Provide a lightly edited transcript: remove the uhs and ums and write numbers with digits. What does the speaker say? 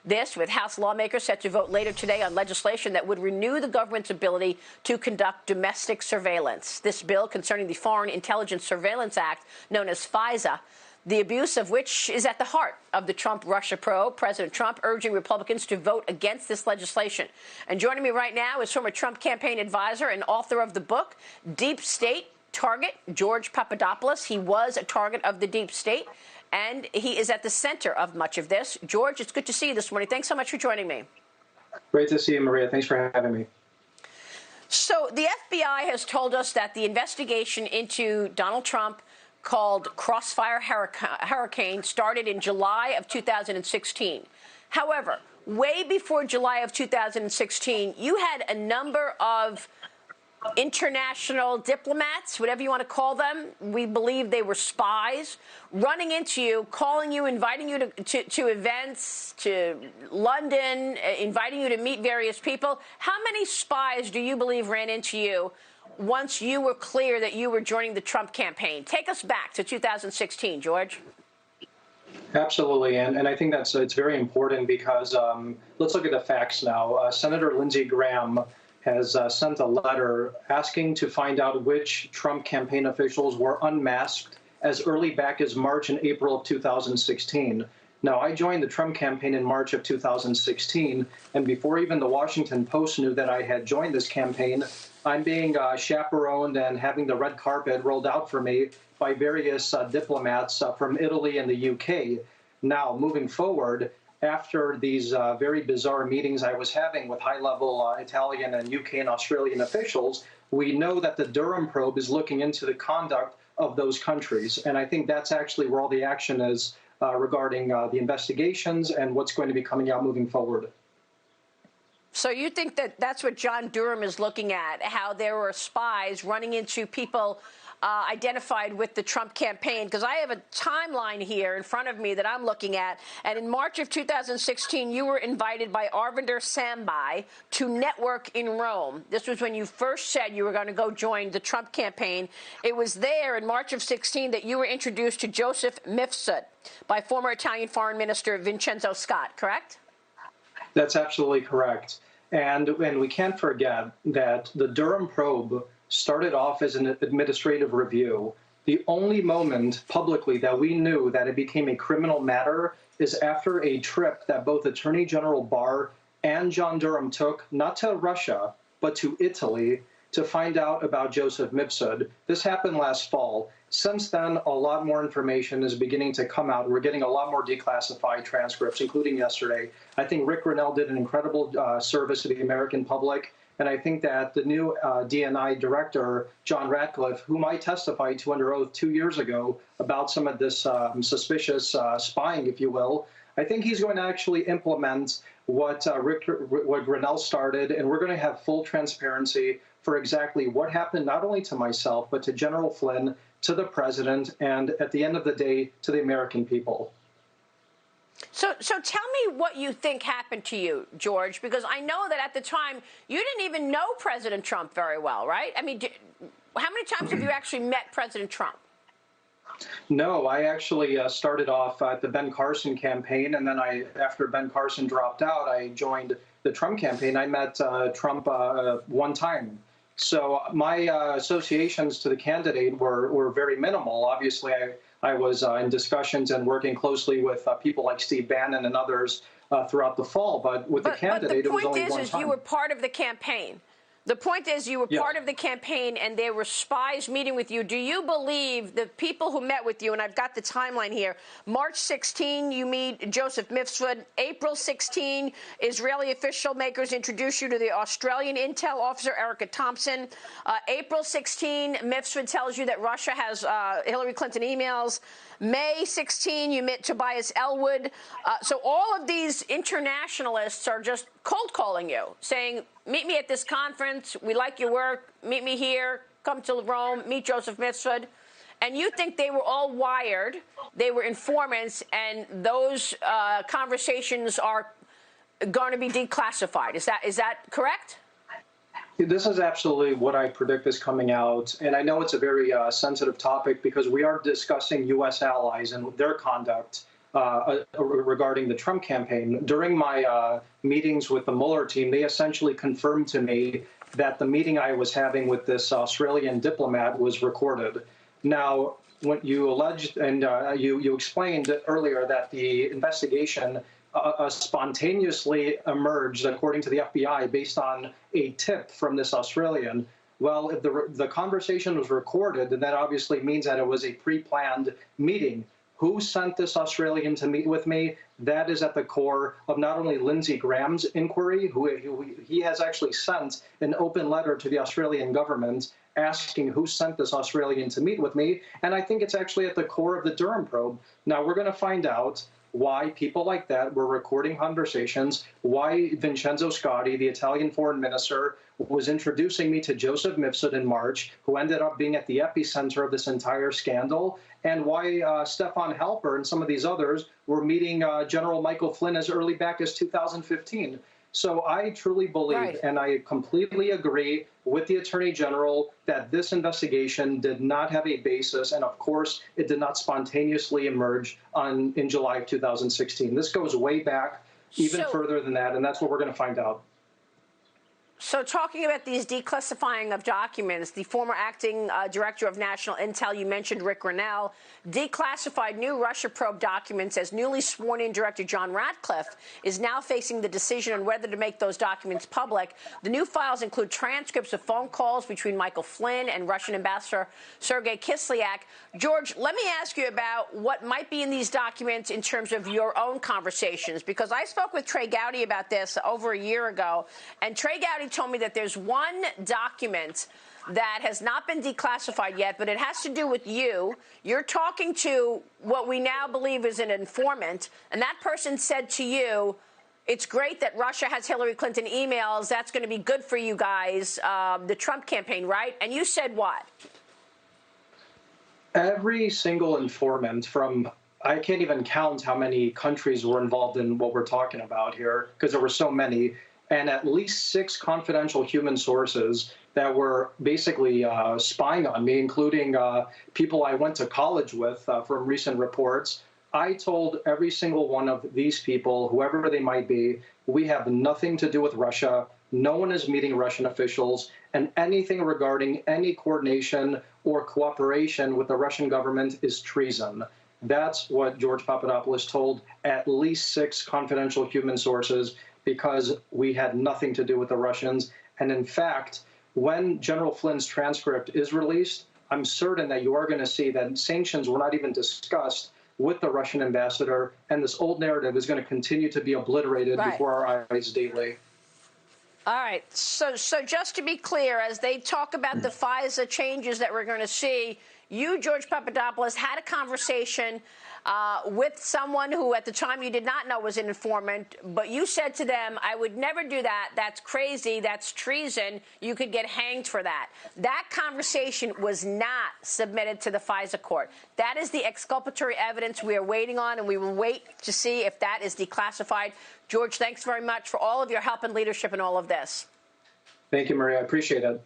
This with House lawmakers set to vote later today on legislation that would renew the government's ability to conduct domestic surveillance. This bill concerning the Foreign Intelligence Surveillance Act, known as FISA, the abuse of which is at the heart of the Trump-Russia probe. President Trump urging Republicans to vote against this legislation. And joining me right now is former Trump campaign advisor and author of the book, Deep State Target, George Papadopoulos. He was a target of the deep state, and he is at the center of much of this. George, it's good to see you this morning. Thanks so much for joining me. Great to see you, Maria. Thanks for having me. So the FBI has told us that the investigation into Donald Trump, called Crossfire Hurricane, started in July of 2016. However, way before July of 2016, you had a number of international diplomats, whatever you want to call them, we believe they were spies, running into you, calling you, inviting you to events, to London, inviting you to meet various people. How many spies do you believe ran into you once you were clear that you were joining the Trump campaign? Take us back to 2016, George. Absolutely, and I think it's very important because let's look at the facts now. Senator Lindsey Graham has sent a letter asking to find out which Trump campaign officials were unmasked as early back as March and April of 2016. Now, I joined the Trump campaign in March of 2016, and before even the Washington Post knew that I had joined this campaign, I'm being chaperoned and having the red carpet rolled out for me by various diplomats from Italy and the UK. Now, moving forward, after these very bizarre meetings I was having with high-level Italian and UK and Australian officials, we know that the Durham probe is looking into the conduct of those countries. And I think that's actually where all the action is regarding the investigations and what's going to be coming out moving forward. So you think that that's what John Durham is looking at, how there were spies running into people identified with the Trump campaign? Because I have a timeline here in front of me that I'm looking at. And in March of 2016, you were invited by Arvinder Sambai to network in Rome. This was when you first said you were going to go join the Trump campaign. It was there in March of 16 that you were introduced to Joseph Mifsud by former Italian Foreign Minister Vincenzo Scott, correct? That's absolutely correct. And we can't forget that the Durham probe started off as an administrative review. The only moment publicly that we knew that it became a criminal matter is after a trip that both Attorney General Barr and John Durham took, not to Russia, but to Italy, to find out about Joseph Mifsud. This happened last fall. Since then, a lot more information is beginning to come out. We're getting a lot more declassified transcripts, including yesterday. I think Rick Grinnell did an incredible service to the American public. And I think that the new DNI director, John Ratcliffe, whom I testified to under oath 2 years ago about some of this suspicious spying, if you will, I think he's going to actually implement what Grinnell started, and we're going to have full transparency for exactly what happened, not only to myself, but to General Flynn, to the president, and at the end of the day, to the American people. So tell me what you think happened to you, George, because I know that at the time you didn't even know President Trump very well, right? I mean, how many times have you actually met President Trump? No, I actually started off at the Ben Carson campaign, and then after Ben Carson dropped out, I joined the Trump campaign. I met Trump one time. So my associations to the candidate were very minimal. Obviously, I was in discussions and working closely with people like Steve Bannon and others throughout the fall. But with the candidate, it was only one time. The point is you were part of the campaign. The point is you were part of the campaign, and there were spies meeting with you. Do you believe the people who met with you, and I've got the timeline here, March 16, you meet Joseph Mifsud. April 16, Israeli official makers introduce you to the Australian intel officer, Erica Thompson. April 16, Mifsud tells you that Russia has Hillary Clinton emails. May 16, you met Tobias Elwood. So all of these internationalists are just cold calling you, saying, meet me at this conference. We like your work. Meet me here. Come to Rome. Meet Joseph Mifsud. And you think they were all wired. They were informants. And those conversations are going to be declassified. Is that correct? This is absolutely what I predict is coming out. And I know it's a very sensitive topic because we are discussing U.S. allies and their conduct. regarding the Trump campaign. During my meetings with the Mueller team, they essentially confirmed to me that the meeting I was having with this Australian diplomat was recorded. Now, when you alleged and you explained earlier that the investigation spontaneously emerged, according to the FBI, based on a tip from this Australian. Well, if the conversation was recorded, then that obviously means that it was a pre-planned meeting. Who sent this Australian to meet with me? That is at the core of not only Lindsey Graham's inquiry, who he has actually sent an open letter to the Australian government asking who sent this Australian to meet with me. And I think it's actually at the core of the Durham probe. Now, we're going to find out why people like that were recording conversations, why Vincenzo Scotti, the Italian foreign minister, was introducing me to Joseph Mifsud in March, who ended up being at the epicenter of this entire scandal, and why Stefan Halper and some of these others were meeting General Michael Flynn as early back as 2015. So I truly believe, and I completely agree with the Attorney General, that this investigation did not have a basis, and of course, it did not spontaneously emerge in July of 2016. This goes way back, even further than that, and that's what we're going to find out. So talking about these declassifying of documents, the former acting director of national intel, you mentioned Rick Grinnell, declassified new Russia probe documents as newly sworn-in director John Ratcliffe is now facing the decision on whether to make those documents public. The new files include transcripts of phone calls between Michael Flynn and Russian ambassador Sergei Kislyak. George, let me ask you about what might be in these documents in terms of your own conversations, because I spoke with Trey Gowdy about this over a year ago, and Trey Gowdy told me that there's one document that has not been declassified yet, but it has to do with you. You're talking to what we now believe is an informant, and that person said to you, it's great that Russia has Hillary Clinton emails. That's going to be good for you guys, the Trump campaign, right? And you said what? Every single informant from, I can't even count how many countries were involved in what we're talking about here, because there were so many, and at least 6 confidential human sources that were basically spying on me, including people I went to college with from recent reports. I told every single one of these people, whoever they might be, we have nothing to do with Russia. No one is meeting Russian officials, and anything regarding any coordination or cooperation with the Russian government is treason. That's what George Papadopoulos told at least 6 confidential human sources, because we had nothing to do with the Russians. And in fact, when General Flynn's transcript is released, I'm certain that you are going to see that sanctions were not even discussed with the Russian ambassador, and this old narrative is going to continue to be obliterated before our eyes daily. All right. So just to be clear, as they talk about the FISA changes that we're going to see, you, George Papadopoulos, had a conversation with someone who at the time you did not know was an informant, but you said to them, I would never do that. That's crazy. That's treason. You could get hanged for that. That conversation was not submitted to the FISA court. That is the exculpatory evidence we are waiting on, and we will wait to see if that is declassified. George, thanks very much for all of your help and leadership in all of this. Thank you, Maria. I appreciate it.